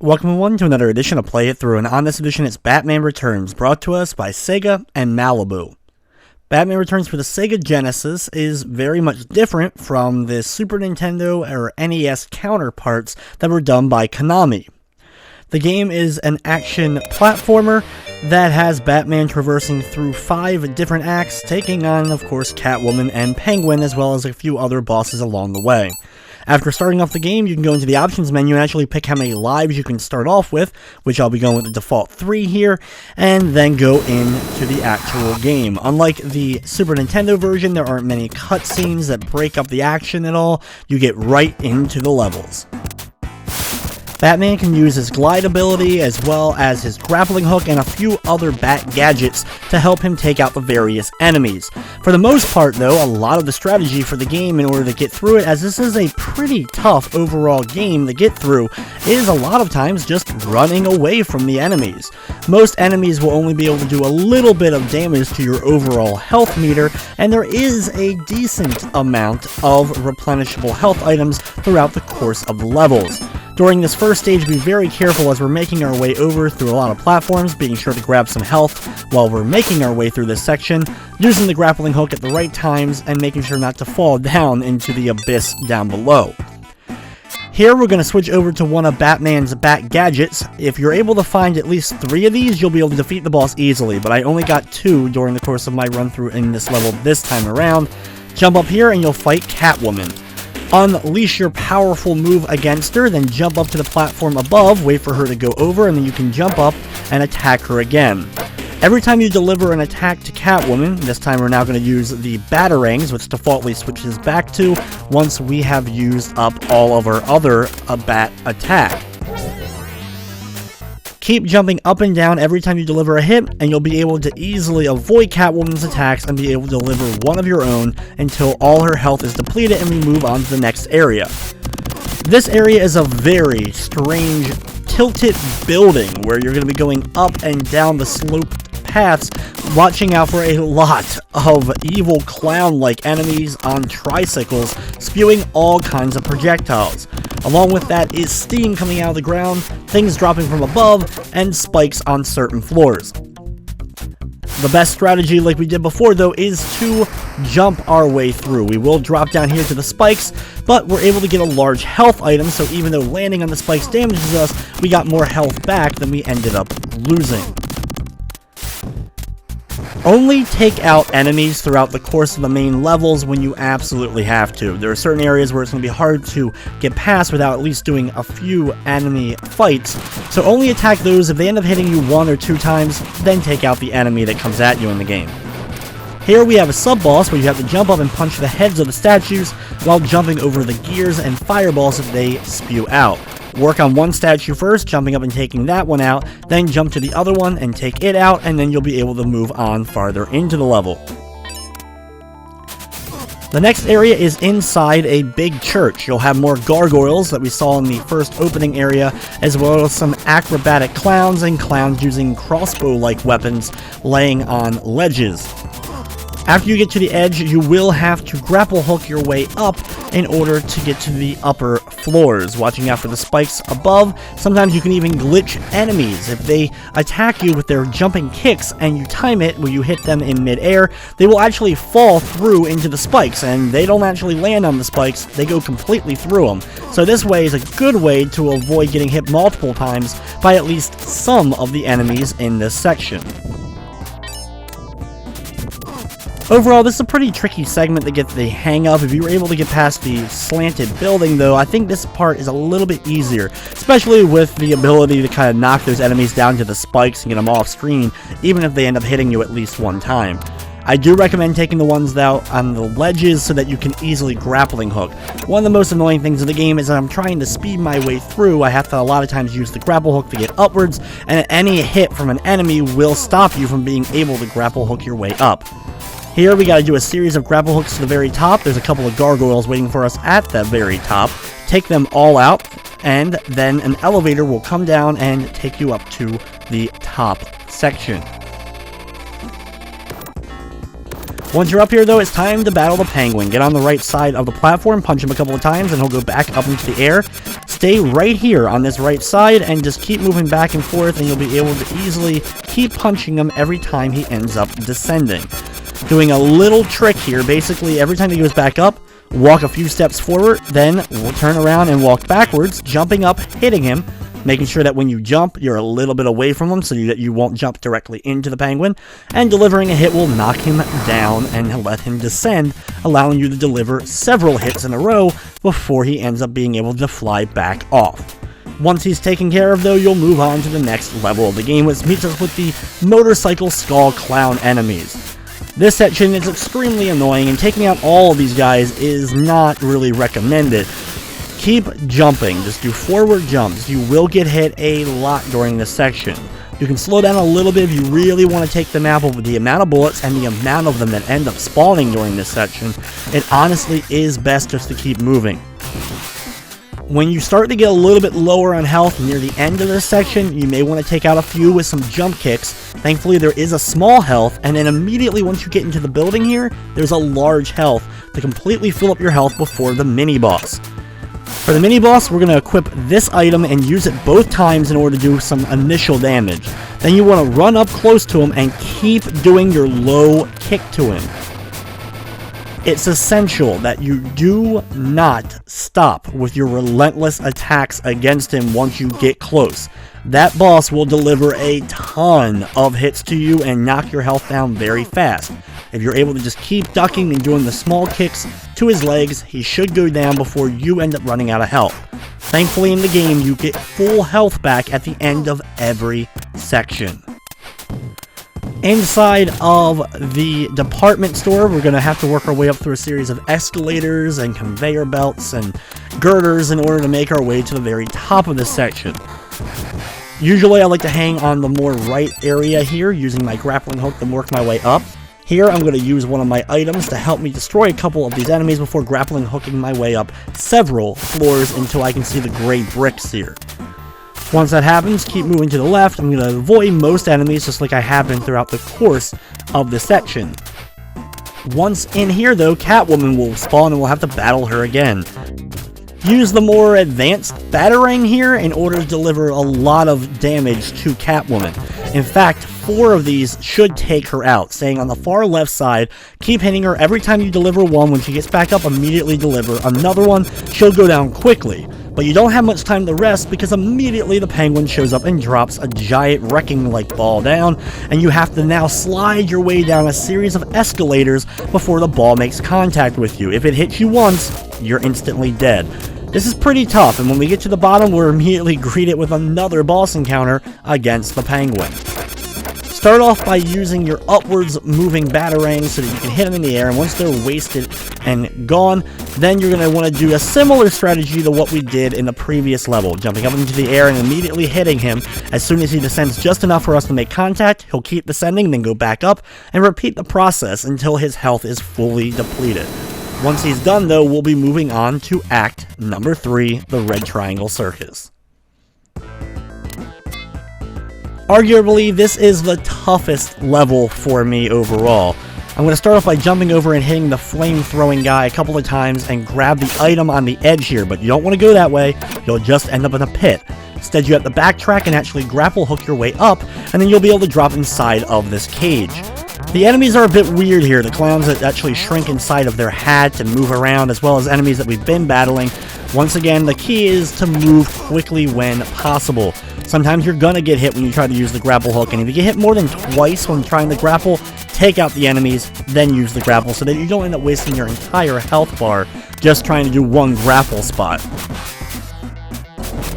Welcome everyone to another edition of Play It Through, and on this edition it's Batman Returns, brought to us by Sega and Malibu. Batman Returns for the Sega Genesis is very much different from the Super Nintendo or NES counterparts that were done by Konami. The game is an action platformer that has Batman traversing through 5 different acts, taking on, of course, Catwoman and Penguin, as well as a few other bosses along the way. After starting off the game, you can go into the options menu and actually pick how many lives you can start off with, which I'll be going with the default 3 here, and then go into the actual game. Unlike the Super Nintendo version, there aren't many cutscenes that break up the action at all. You get right into the levels. Batman can use his glide ability as well as his grappling hook and a few other bat gadgets to help him take out the various enemies. For the most part though, a lot of the strategy for the game in order to get through it, as this is a pretty tough overall game to get through, is a lot of times just running away from the enemies. Most enemies will only be able to do a little bit of damage to your overall health meter, and there is a decent amount of replenishable health items throughout the course of the levels. During this first stage, be very careful as we're making our way over through a lot of platforms, being sure to grab some health while we're making our way through this section, using the grappling hook at the right times, and making sure not to fall down into the abyss down below. Here we're going to switch over to one of Batman's bat gadgets. If you're able to find at least 3 of these, you'll be able to defeat the boss easily, but I only got 2 during the course of my run through in this level this time around. Jump up here and you'll fight Catwoman. Unleash your powerful move against her, then jump up to the platform above, wait for her to go over, and then you can jump up and attack her again. Every time you deliver an attack to Catwoman, this time we're now going to use the Batarangs, which defaultly switches back to once we have used up all of our other bat attack. Keep jumping up and down every time you deliver a hit, and you'll be able to easily avoid Catwoman's attacks and be able to deliver one of your own until all her health is depleted and we move on to the next area. This area is a very strange tilted building where you're going to be going up and down the sloped paths, watching out for a lot of evil clown-like enemies on tricycles spewing all kinds of projectiles. Along with that is steam coming out of the ground, things dropping from above, and spikes on certain floors. The best strategy, like we did before though, is to jump our way through. We will drop down here to the spikes, but we're able to get a large health item, so even though landing on the spikes damages us, we got more health back than we ended up losing. Only take out enemies throughout the course of the main levels when you absolutely have to. There are certain areas where it's going to be hard to get past without at least doing a few enemy fights, so only attack those if they end up hitting you 1 or 2 times, then take out the enemy that comes at you in the game. Here we have a sub-boss where you have to jump up and punch the heads of the statues while jumping over the gears and fireballs that they spew out. Work on one statue first, jumping up and taking that one out, then jump to the other one and take it out, and then you'll be able to move on farther into the level. The next area is inside a big church. You'll have more gargoyles that we saw in the first opening area, as well as some acrobatic clowns and clowns using crossbow-like weapons laying on ledges. After you get to the edge, you will have to grapple hook your way up in order to get to the upper floors. Watching out for the spikes above, sometimes you can even glitch enemies. If they attack you with their jumping kicks and you time it where you hit them in midair, they will actually fall through into the spikes, and they don't actually land on the spikes, they go completely through them. So this way is a good way to avoid getting hit multiple times by at least some of the enemies in this section. Overall, this is a pretty tricky segment to get the hang of. If you were able to get past the slanted building, though, I think this part is a little bit easier, especially with the ability to kind of knock those enemies down to the spikes and get them off screen, even if they end up hitting you at least 1 time. I do recommend taking the ones out on the ledges so that you can easily grappling hook. One of the most annoying things in the game is that I'm trying to speed my way through. I have to a lot of times use the grapple hook to get upwards, and any hit from an enemy will stop you from being able to grapple hook your way up. Here we gotta do a series of grapple hooks to the very top. There's a couple of gargoyles waiting for us at the very top. Take them all out, and then an elevator will come down and take you up to the top section. Once you're up here, though, it's time to battle the Penguin. Get on the right side of the platform, punch him a couple of times, and he'll go back up into the air. stay right here on this right side and just keep moving back and forth, and you'll be able to easily keep punching him every time he ends up descending. Doing a little trick here, basically every time he goes back up, walk a few steps forward, then we'll turn around and walk backwards, jumping up, hitting him, making sure that when you jump, you're a little bit away from him so that you won't jump directly into the penguin, and delivering a hit will knock him down and let him descend, allowing you to deliver several hits in a row before he ends up being able to fly back off. Once he's taken care of, though, you'll move on to the next level of the game, which meets us with the motorcycle skull clown enemies. This section is extremely annoying, and taking out all of these guys is not really recommended. Keep jumping, just do forward jumps. You will get hit a lot during this section. You can slow down a little bit if you really want to take them out, but with the amount of bullets and the amount of them that end up spawning during this section, it honestly is best just to keep moving. When you start to get a little bit lower on health near the end of this section, you may want to take out a few with some jump kicks. Thankfully, there is a small health, and then immediately once you get into the building here, there's a large health to completely fill up your health before the mini-boss. For the mini-boss, we're going to equip this item and use it both times in order to do some initial damage. Then you want to run up close to him and keep doing your low kick to him. It's essential that you do not stop with your relentless attacks against him once you get close. That boss will deliver a ton of hits to you and knock your health down very fast. If you're able to just keep ducking and doing the small kicks to his legs, he should go down before you end up running out of health. Thankfully in the game, you get full health back at the end of every section. Inside of the department store, we're going to have to work our way up through a series of escalators and conveyor belts and girders in order to make our way to the very top of this section. Usually I like to hang on the more right area here, using my grappling hook to work my way up. Here I'm going to use one of my items to help me destroy a couple of these enemies before grappling hooking my way up several floors until I can see the gray bricks here. Once that happens, keep moving to the left. I'm going to avoid most enemies just like I have been throughout the course of this section. Once in here though, Catwoman will spawn and we'll have to battle her again. Use the more advanced batarang here in order to deliver a lot of damage to Catwoman. In fact, 4 of these should take her out. Staying on the far left side, keep hitting her every time you deliver one. When she gets back up, immediately deliver another one. She'll go down quickly. But you don't have much time to rest because immediately the penguin shows up and drops a giant wrecking-like ball down, and you have to now slide your way down a series of escalators before the ball makes contact with you. If it hits you once, you're instantly dead. This is pretty tough, and when we get to the bottom, we're immediately greeted with another boss encounter against the penguin. Start off by using your upwards moving batarangs so that you can hit them in the air, and once they're wasted and gone, then you're going to want to do a similar strategy to what we did in the previous level, jumping up into the air and immediately hitting him. As soon as he descends just enough for us to make contact, he'll keep descending, then go back up, and repeat the process until his health is fully depleted. Once he's done though, we'll be moving on to Act number 3, the Red Triangle Circus. Arguably, this is the toughest level for me overall. I'm going to start off by jumping over and hitting the flame-throwing guy a couple of times and grab the item on the edge here, but you don't want to go that way, you'll just end up in a pit. Instead, you have to backtrack and actually grapple hook your way up, and then you'll be able to drop inside of this cage. The enemies are a bit weird here, the clowns that actually shrink inside of their hats and move around, as well as enemies that we've been battling. Once again, the key is to move quickly when possible. Sometimes you're gonna get hit when you try to use the grapple hook, and if you get hit more than twice when trying to grapple, take out the enemies, then use the grapple so that you don't end up wasting your entire health bar just trying to do one grapple spot.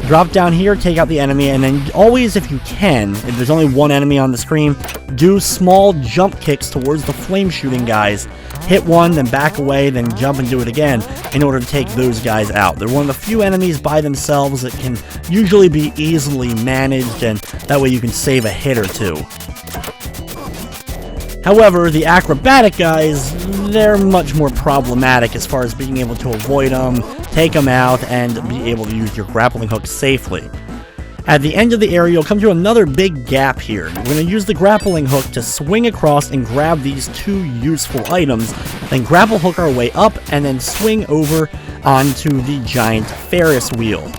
Drop down here, take out the enemy, and then always, if you can, if there's only one enemy on the screen, do small jump kicks towards the flame shooting guys. Hit one, then back away, then jump and do it again in order to take those guys out. They're one of the few enemies by themselves that can usually be easily managed, and that way you can save a hit or two. However, the acrobatic guys, they're much more problematic as far as being able to avoid them, take them out, and be able to use your grappling hook safely. At the end of the area, you'll come to another big gap here. We're going to use the grappling hook to swing across and grab these 2 useful items, then grapple hook our way up, and then swing over onto the giant Ferris wheel.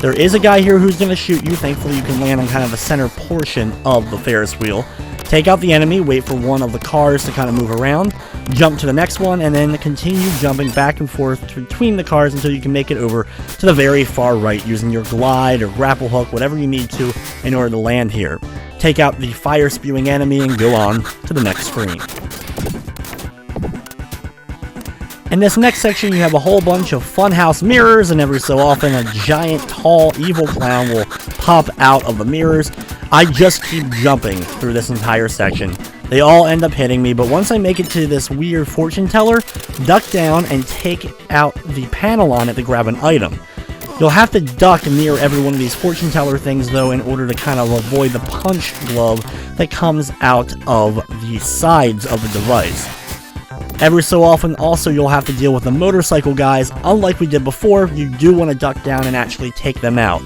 There is a guy here who's going to shoot you. Thankfully, you can land on kind of the center portion of the Ferris wheel. Take out the enemy, wait for one of the cars to kind of move around, jump to the next one, and then continue jumping back and forth between the cars until you can make it over to the very far right using your glide or grapple hook, whatever you need to in order to land here. Take out the fire-spewing enemy and go on to the next screen. In this next section, you have a whole bunch of funhouse mirrors, and every so often a giant, tall, evil clown will pop out of the mirrors. I just keep jumping through this entire section. They all end up hitting me, but once I make it to this weird fortune teller, duck down and take out the panel on it to grab an item. You'll have to duck near every one of these fortune teller things, though, in order to kind of avoid the punch glove that comes out of the sides of the device. Every so often, also, you'll have to deal with the motorcycle guys. Unlike we did before, you do want to duck down and actually take them out.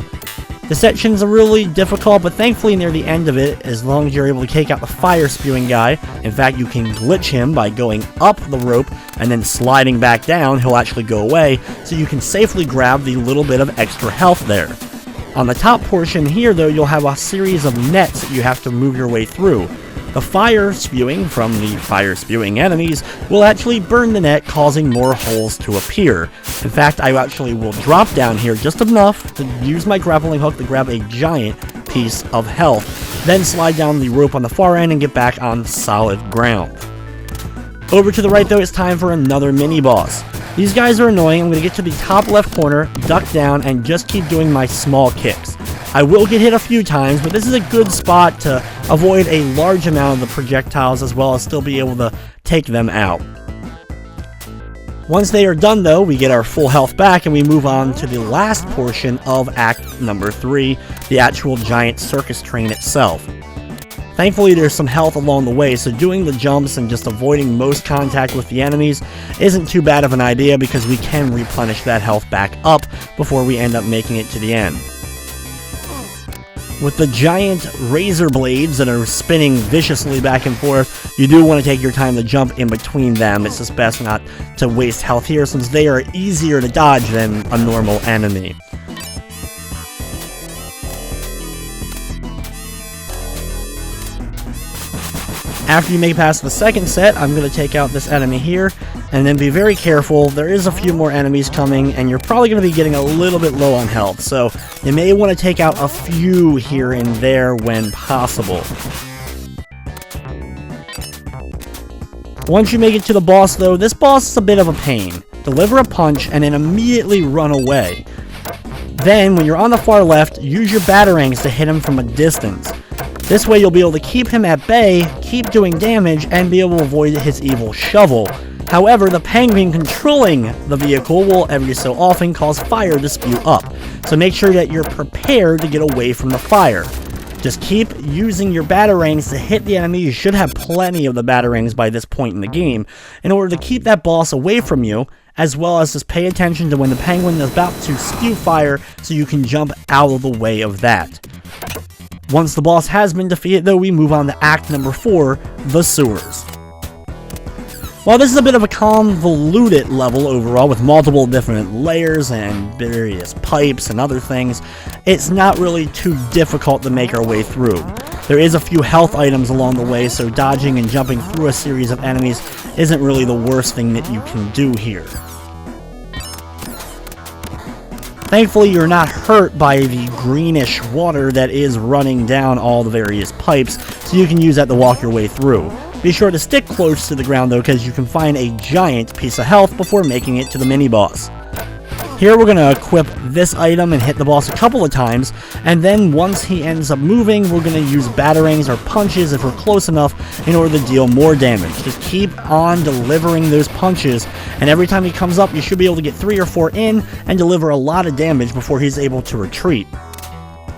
The sections are really difficult, but thankfully near the end of it, as long as you're able to take out the fire-spewing guy, in fact, you can glitch him by going up the rope and then sliding back down, he'll actually go away, so you can safely grab the little bit of extra health there. On the top portion here, though, you'll have a series of nets that you have to move your way through. The fire spewing from the fire-spewing enemies will actually burn the net, causing more holes to appear. In fact, I actually will drop down here just enough to use my grappling hook to grab a giant piece of health, then slide down the rope on the far end and get back on solid ground. Over to the right, though, it's time for another mini-boss. These guys are annoying. I'm going to get to the top left corner, duck down, and just keep doing my small kicks. I will get hit a few times, but this is a good spot to avoid a large amount of the projectiles as well as still be able to take them out. Once they are done, though, we get our full health back and we move on to the last portion of Act number 3, the actual giant circus train itself. Thankfully, there's some health along the way, so doing the jumps and just avoiding most contact with the enemies isn't too bad of an idea because we can replenish that health back up before we end up making it to the end. With the giant razor blades that are spinning viciously back and forth, you do want to take your time to jump in between them. It's just best not to waste health here since they are easier to dodge than a normal enemy. After you make it past the second set, I'm going to take out this enemy here, and then be very careful. There is a few more enemies coming, and you're probably going to be getting a little bit low on health, so you may want to take out a few here and there when possible. Once you make it to the boss, though, this boss is a bit of a pain. Deliver a punch, and then immediately run away. Then, when you're on the far left, use your batarangs to hit him from a distance. This way you'll be able to keep him at bay, keep doing damage, and be able to avoid his evil shovel. However, the penguin controlling the vehicle will every so often cause fire to spew up, so make sure that you're prepared to get away from the fire. Just keep using your batarangs to hit the enemy. You should have plenty of the batarangs by this point in the game, in order to keep that boss away from you, as well as just pay attention to when the penguin is about to spew fire so you can jump out of the way of that. Once the boss has been defeated, though, we move on to Act number 4, the sewers. While this is a bit of a convoluted level overall with multiple different layers and various pipes and other things, it's not really too difficult to make our way through. There is a few health items along the way, so dodging and jumping through a series of enemies isn't really the worst thing that you can do here. Thankfully, you're not hurt by the greenish water that is running down all the various pipes, so you can use that to walk your way through. Be sure to stick close to the ground, though, because you can find a giant piece of health before making it to the mini-boss. Here we're going to equip this item and hit the boss a couple of times, and then once he ends up moving, we're going to use batarangs or punches if we're close enough in order to deal more damage. Just keep on delivering those punches, and every time he comes up, you should be able to get 3 or 4 in and deliver a lot of damage before he's able to retreat.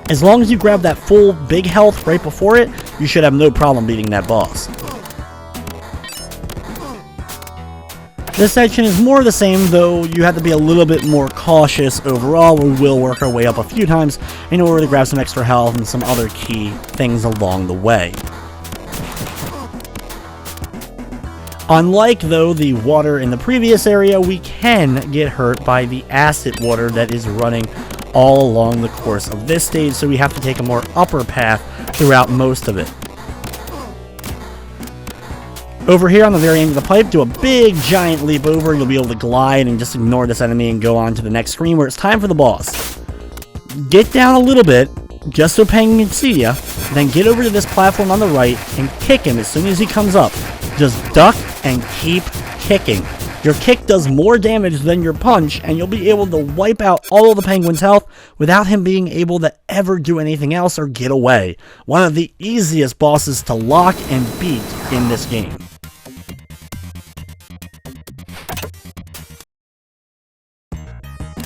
As long as you grab that full big health right before it, you should have no problem beating that boss. This section is more the same, though you have to be a little bit more cautious overall. We will work our way up a few times in order to grab some extra health and some other key things along the way. Unlike, though, the water in the previous area, we can get hurt by the acid water that is running all along the course of this stage, so we have to take a more upper path throughout most of it. Over here on the very end of the pipe, do a big giant leap over. You'll be able to glide and just ignore this enemy and go on to the next screen where it's time for the boss. Get down a little bit, just so Penguin can see ya, then get over to this platform on the right and kick him as soon as he comes up. Just duck and keep kicking. Your kick does more damage than your punch, and you'll be able to wipe out all of the Penguin's health without him being able to ever do anything else or get away. One of the easiest bosses to lock and beat in this game.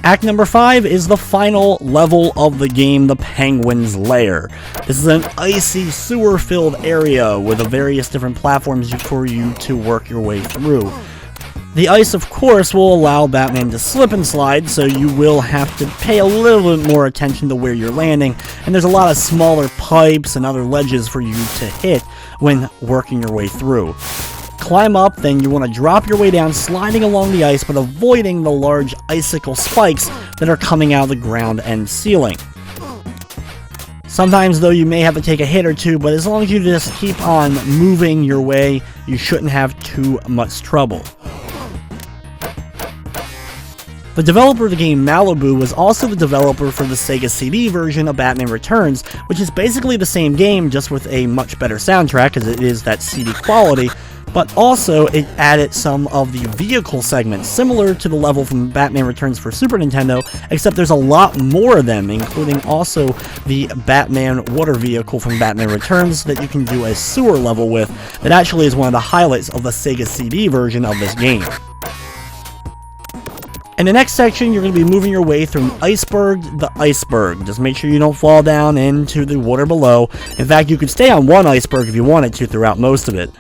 Act number 5 is the final level of the game, the Penguin's Lair. This is an icy, sewer-filled area with various different platforms for you to work your way through. The ice, of course, will allow Batman to slip and slide, so you will have to pay a little bit more attention to where you're landing, and there's a lot of smaller pipes and other ledges for you to hit when working your way through. Climb up, then you want to drop your way down, sliding along the ice, but avoiding the large icicle spikes that are coming out of the ground and ceiling. Sometimes, though, you may have to take a hit or two, but as long as you just keep on moving your way, you shouldn't have too much trouble. The developer of the game, Malibu, was also the developer for the Sega CD version of Batman Returns, which is basically the same game, just with a much better soundtrack, as it is that CD quality, but also it added some of the vehicle segments, similar to the level from Batman Returns for Super Nintendo, except there's a lot more of them, including also the Batman water vehicle from Batman Returns that you can do a sewer level with, that actually is one of the highlights of the Sega CD version of this game. In the next section, you're going to be moving your way through iceberg to iceberg. Just make sure you don't fall down into the water below. In fact, you could stay on one iceberg if you wanted to throughout most of it.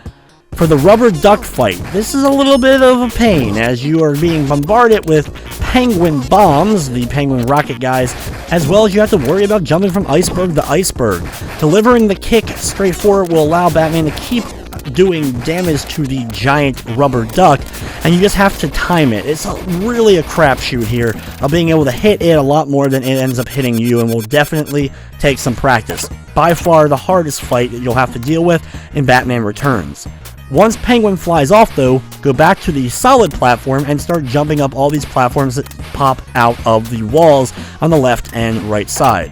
For the rubber duck fight, this is a little bit of a pain, as you are being bombarded with penguin bombs, the penguin rocket guys, as well as you have to worry about jumping from iceberg to iceberg. Delivering the kick straight forward will allow Batman to keep doing damage to the giant rubber duck, and you just have to time it. It's really a crapshoot here of being able to hit it a lot more than it ends up hitting you, and will definitely take some practice. By far the hardest fight that you'll have to deal with in Batman Returns. Once Penguin flies off, though, go back to the solid platform and start jumping up all these platforms that pop out of the walls on the left and right side.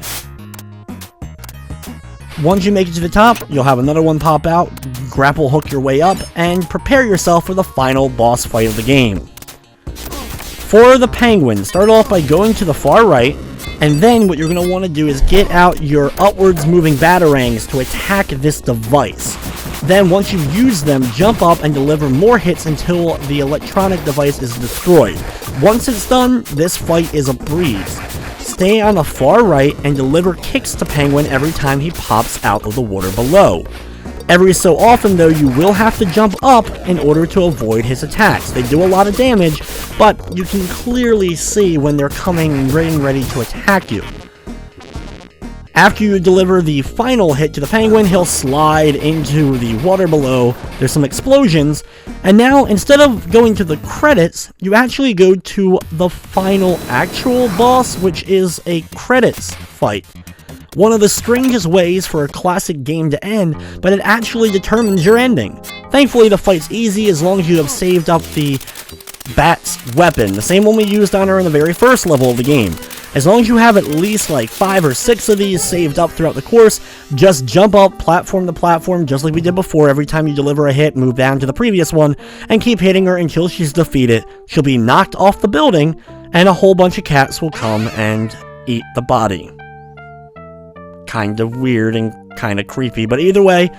Once you make it to the top, you'll have another one pop out, grapple hook your way up, and prepare yourself for the final boss fight of the game. For the Penguin, start off by going to the far right, and then what you're going to want to do is get out your upwards moving batarangs to attack this device. Then once you've used them, jump up and deliver more hits until the electronic device is destroyed. Once it's done, this fight is a breeze. Stay on the far right and deliver kicks to Penguin every time he pops out of the water below. Every so often, though, you will have to jump up in order to avoid his attacks. They do a lot of damage, but you can clearly see when they're coming ready to attack you. After you deliver the final hit to the Penguin, he'll slide into the water below, there's some explosions, and now instead of going to the credits, you actually go to the final actual boss, which is a credits fight. One of the strangest ways for a classic game to end, but it actually determines your ending. Thankfully, the fight's easy as long as you have saved up the Bat's weapon, the same one we used on her in the very first level of the game. As long as you have at least like 5 or 6 of these saved up throughout the course, just jump up platform to platform just like we did before. Every time you deliver a hit, move down to the previous one, and keep hitting her until she's defeated. She'll be knocked off the building, and a whole bunch of cats will come and eat the body. Kind of weird and kind of creepy, but either way,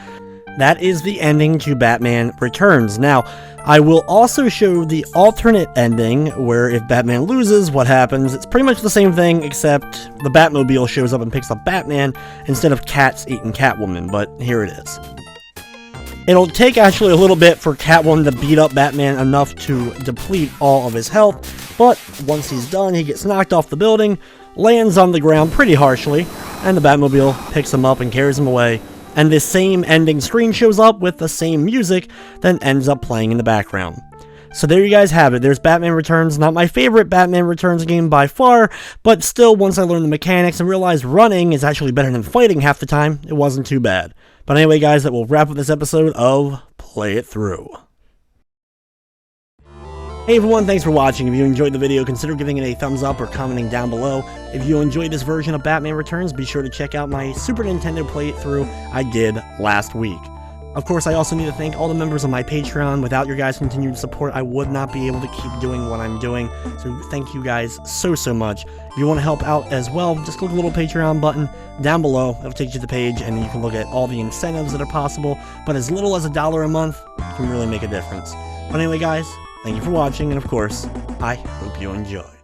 that is the ending to Batman Returns. Now, I will also show the alternate ending, where if Batman loses, what happens. It's pretty much the same thing, except the Batmobile shows up and picks up Batman, instead of cats eating Catwoman, but here it is. It'll take actually a little bit for Catwoman to beat up Batman enough to deplete all of his health, but once he's done, he gets knocked off the building, lands on the ground pretty harshly, and the Batmobile picks him up and carries him away. And this same ending screen shows up with the same music that ends up playing in the background. So there you guys have it. There's Batman Returns. Not my favorite Batman Returns game by far, but still, once I learned the mechanics and realized running is actually better than fighting half the time, it wasn't too bad. But anyway, guys, that will wrap up this episode of Play It Through. Hey everyone, thanks for watching. If you enjoyed the video, consider giving it a thumbs up or commenting down below. If you enjoyed this version of Batman Returns, be sure to check out my Super Nintendo Play It Through I did last week. Of course, I also need to thank all the members of my Patreon. Without your guys' continued support, I would not be able to keep doing what I'm doing. So thank you guys so much. If you want to help out as well, just click the little Patreon button down below. It'll take you to the page, and you can look at all the incentives that are possible. But as little as $1 a month can really make a difference. But anyway, guys, thank you for watching, and of course, I hope you enjoy.